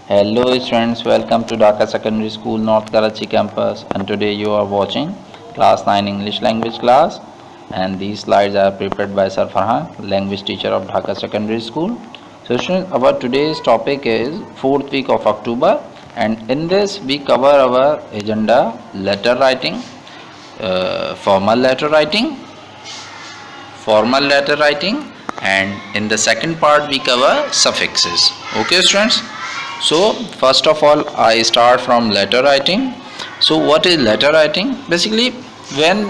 Hello students, welcome to Dhaka Secondary School, North Karachi campus, and today you are watching class 9 English language class, and these slides are prepared by Sir Farhan, language teacher of Dhaka Secondary School. So students, our today's topic is 4th week of October, and in this we cover our agenda: letter writing, formal letter writing, and in the second part we cover suffixes. Okay students, so first of all I start from letter writing. So what is letter writing? Basically, when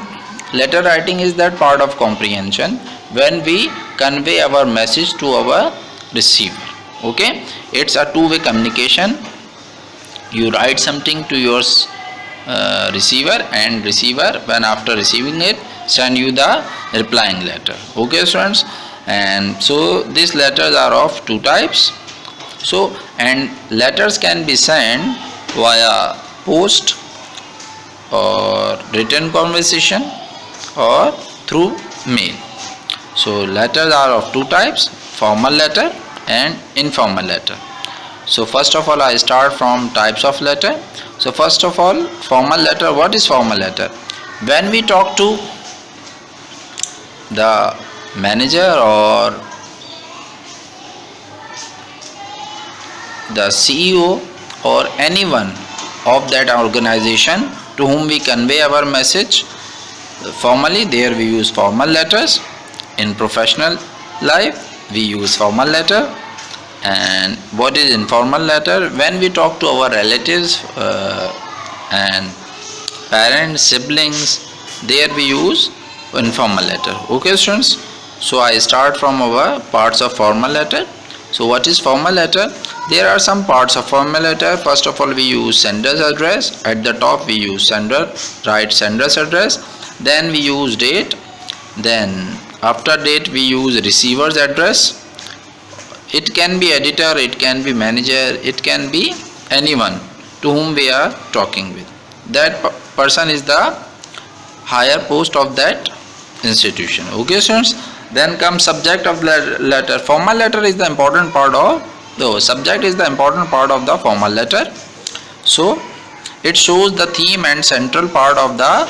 letter writing is that part of comprehension when we convey our message to our receiver. Okay, it's a two-way communication. You write something to your receiver, and receiver, when after receiving it, send you the replying letter. Okay students, and so these letters are of two types. So, and letters can be sent via post or written conversation or through mail. So letters are of two types: formal letter and informal letter. So first of all I start from types of letter. So first of all, formal letter. What is formal letter? When we talk to the manager or the CEO or anyone of that organization to whom we convey our message formally, there we use formal letters. In professional life we use formal letter. And what is informal letter? When we talk to our relatives and parents, siblings, there we use informal letter. Okay students, so I start from our parts of formal letter. So what is formal letter? There are some parts of formal letter. First of all, we use sender's address. At the top we use sender, write sender's address. Then we use date. Then after date we use receiver's address. It can be editor, it can be manager, it can be anyone to whom we are talking with. That person is the higher post of that institution. Okay students, then comes subject of letter. Formal letter is the important part of the subject is the important part of the formal letter. So it shows the theme and central part of the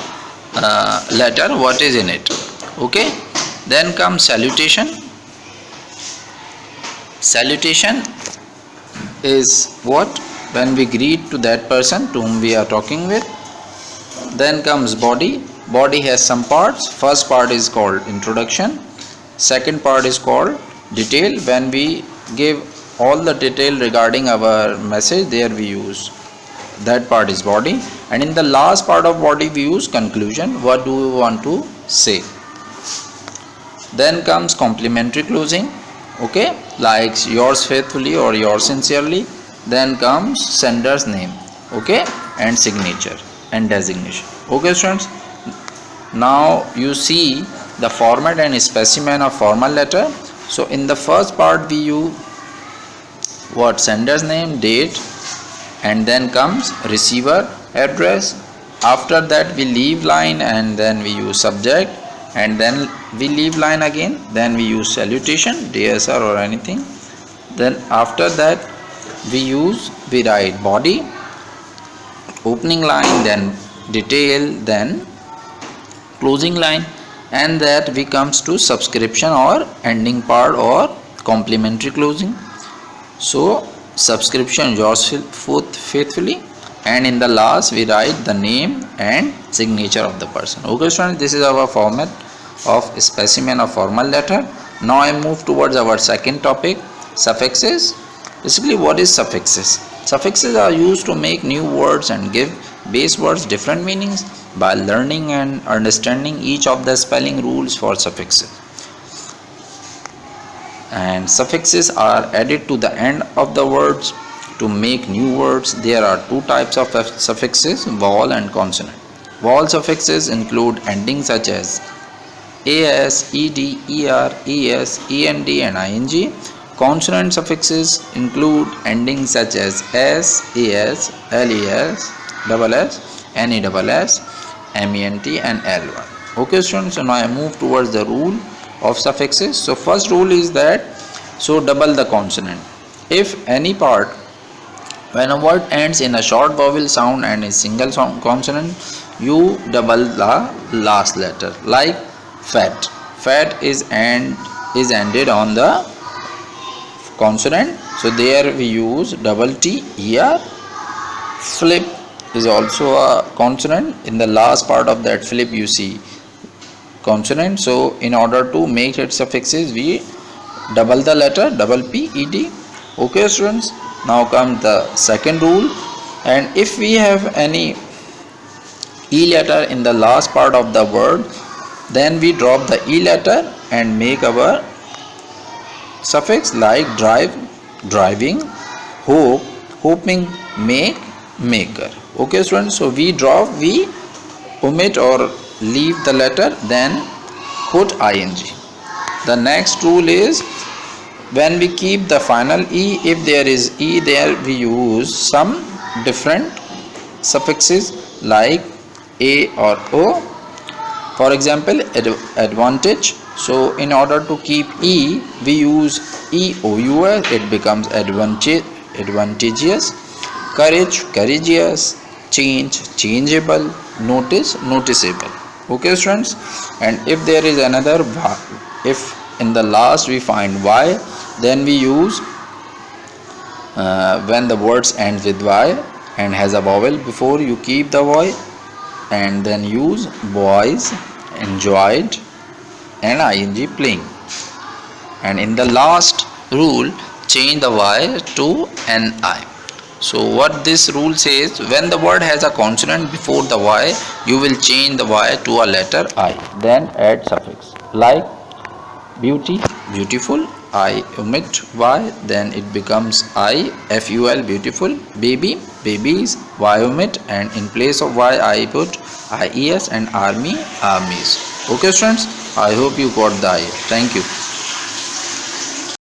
letter, what is in it. Okay, then comes salutation. Salutation is what? When we greet to that person to whom we are talking with. Then comes body. Body has some parts. First part is called introduction. Second part is called detail. When we give all the detail regarding our message, there we use that part is body. And in the last part of body we use conclusion. What do we want to say? Then comes complimentary closing. Okay, like yours faithfully or yours sincerely. Then comes sender's name. Okay, and signature and designation. Okay students, now you see the format and specimen of formal letter. So in the first part we use what? Sender's name, date, and then comes receiver address. After that we leave line, and then we use subject, and then we leave line again. Then we use salutation, dear sir or anything. Then after that we write body, opening line, then detail, then closing line, and that we comes to subscription or ending part or complimentary closing. So subscription, yours faithfully, and in the last we write the name and signature of the person. Okay students, this is our format of specimen of formal letter. Now I move towards our second topic, suffixes. Basically, what is suffixes? Suffixes are used to make new words and give base words different meanings. By learning and understanding each of the spelling rules for suffixes, and suffixes are added to the end of the words to make new words. There are two types of suffixes: vowel and consonant. Vowel suffixes include endings such as as, ed, er, es, end, and ing. Consonant suffixes include endings such as s, les, les, ss, nes, ment, and l1. Okay students, so now I move towards the rule of suffixes. So first rule is that, so double the consonant. If any part When a word ends in a short vowel sound and a single sound consonant, you double the last letter. Like fat. Fat is ended on the consonant, so there we use double T here. Flip is also a consonant. In the last part of that flip you see consonant, so in order to make its suffixes we double the letter, double P E D. Okay students, now comes the second rule, and if we have any E letter in the last part of the word, then we drop the E letter and make our suffix. Like drive, driving, hope, hoping, make, maker. Okay students, so we drop, we omit or leave the letter, then put ing. The next rule is, when we keep the final E, if there is E there, we use some different suffixes like A or O. For example, advantage. So in order to keep E, we use EOUS, it becomes advantageous. Courage, courageous. Change, changeable. Notice, noticeable. Okay students, and if there is another, if in the last we find Y, then we use when the words end with Y and has a vowel before, you keep the Y and then use boys, enjoyed, and ing playing. And in the last rule, change the Y to NI. So what this rule says, when the word has a consonant before the Y, you will change the Y to a letter I, then add suffix. Like beauty, beautiful, I omit Y, then it becomes IFUL, beautiful. Baby, babies, Y omit, and in place of Y I put IES, and army, armies. Okay students, I hope you got the idea. Thank you.